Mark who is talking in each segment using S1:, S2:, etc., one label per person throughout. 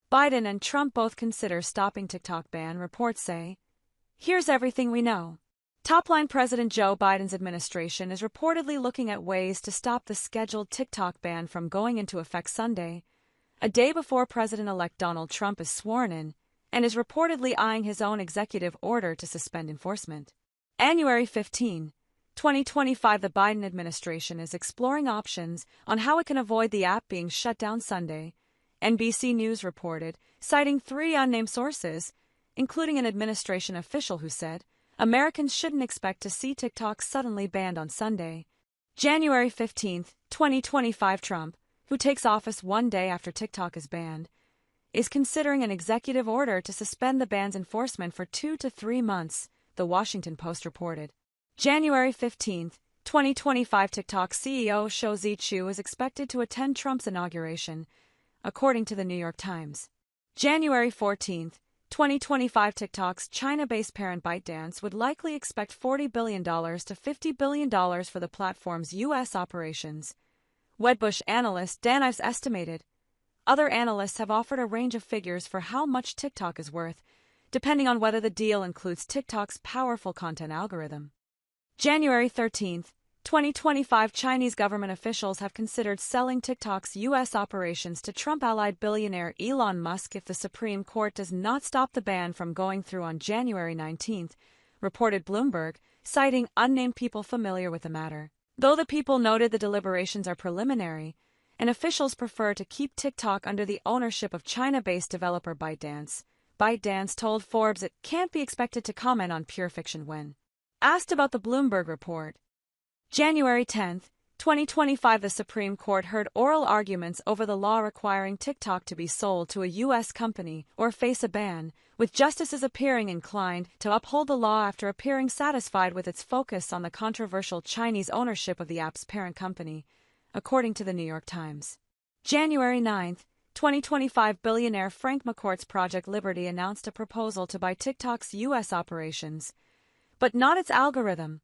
S1: Biden and Trump both consider stopping TikTok ban, reports say. Here's everything we know. Top-line President Joe Biden's administration is reportedly looking at ways to stop the scheduled TikTok ban from going into effect Sunday, a day before President-elect Donald Trump is sworn in, and is reportedly eyeing his own executive order to suspend enforcement. January 15, 2025. The Biden administration is exploring options on how it can avoid the app being shut down Sunday, NBC News reported, citing 3 unnamed sources, including an administration official who said, Americans shouldn't expect to see TikTok suddenly banned on Sunday. January 15, 2025. Trump, who takes office one day after TikTok is banned, is considering an executive order to suspend the ban's enforcement for 2 to 3 months, The Washington Post reported. January 15, 2025. TikTok CEO Shou Zi Chew is expected to attend Trump's inauguration, according to the New York Times. January 14, 2025. TikTok's China-based parent ByteDance would likely expect $40 billion to $50 billion for the platform's U.S. operations, Wedbush analyst Dan Ives estimated. Other analysts have offered a range of figures for how much TikTok is worth, depending on whether the deal includes TikTok's powerful content algorithm. January 13, 2025. Chinese government officials have considered selling TikTok's U.S. operations to Trump-allied billionaire Elon Musk if the Supreme Court does not stop the ban from going through on January 19, reported Bloomberg, citing unnamed people familiar with the matter. Though the people noted the deliberations are preliminary, and officials prefer to keep TikTok under the ownership of China-based developer ByteDance, ByteDance told Forbes it can't be expected to comment on Pure Fiction when asked about the Bloomberg report. January 10, 2025. The Supreme Court heard oral arguments over the law requiring TikTok to be sold to a U.S. company or face a ban, with justices appearing inclined to uphold the law after appearing satisfied with its focus on the controversial Chinese ownership of the app's parent company, according to the New York Times. January 9, 2025. Billionaire Frank McCourt's Project Liberty announced a proposal to buy TikTok's U.S. operations, but not its algorithm,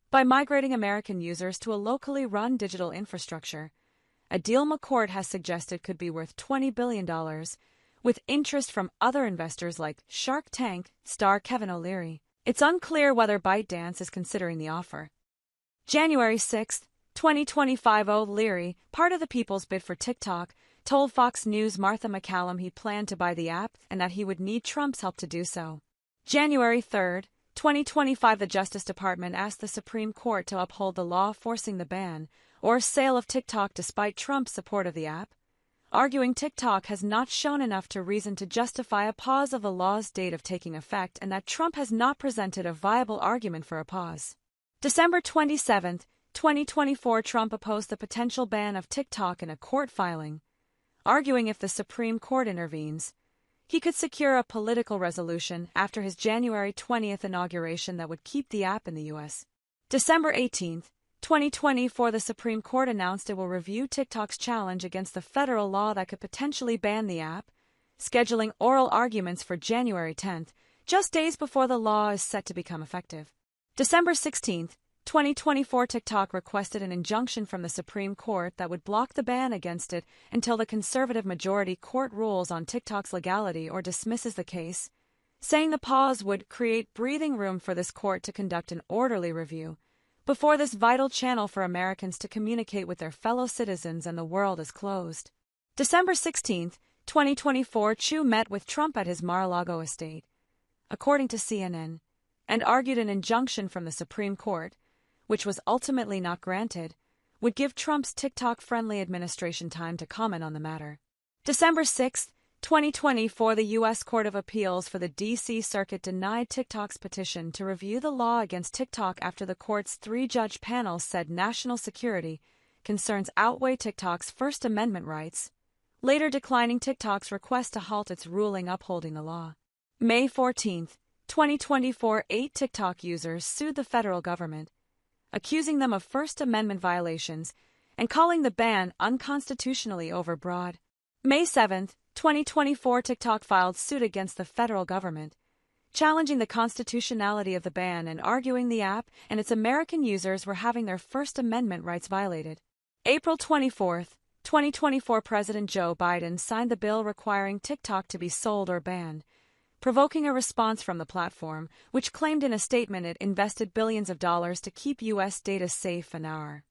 S1: by migrating American users to a locally run digital infrastructure, a deal McCourt has suggested could be worth $20 billion, with interest from other investors like Shark Tank star Kevin O'Leary. It's unclear whether ByteDance is considering the offer. January 6, 2025. O'Leary, part of the People's Bid for TikTok, told Fox News' Martha MacCallum he planned to buy the app and that he would need Trump's help to do so. January 3, 2025. The Justice Department asked the Supreme Court to uphold the law forcing the ban or sale of TikTok despite Trump's support of the app, arguing TikTok has not shown enough to reason to justify a pause of the law's date of taking effect and that Trump has not presented a viable argument for a pause. December 27, 2024. Trump opposed the potential ban of TikTok in a court filing, arguing if the Supreme Court intervenes, he could secure a political resolution after his January 20 inauguration that would keep the app in the U.S. December 18, 2024. The Supreme Court announced it will review TikTok's challenge against the federal law that could potentially ban the app, scheduling oral arguments for January 10, just days before the law is set to become effective. December 16, 2024. TikTok requested an injunction from the Supreme Court that would block the ban against it until the conservative majority court rules on TikTok's legality or dismisses the case, saying the pause would create breathing room for this court to conduct an orderly review before this vital channel for Americans to communicate with their fellow citizens and the world is closed. December 16, 2024. Chew met with Trump at his Mar-a-Lago estate, according to CNN, and argued an injunction from the Supreme Court, which was ultimately not granted, would give Trump's TikTok-friendly administration time to comment on the matter. December 6, 2024. The U.S. Court of Appeals for the D.C. Circuit denied TikTok's petition to review the law against TikTok after the court's 3-judge panel said national security concerns outweigh TikTok's First Amendment rights, later declining TikTok's request to halt its ruling upholding the law. May 14, 2024. 8 TikTok users sued the federal government, accusing them of First Amendment violations and calling the ban unconstitutionally overbroad. May 7, 2024. TikTok filed suit against the federal government, challenging the constitutionality of the ban and arguing the app and its American users were having their First Amendment rights violated. April 24, 2024 President Joe Biden signed the bill requiring TikTok to be sold or banned, provoking a response from the platform, which claimed in a statement it invested billions of dollars to keep U.S. data safe and our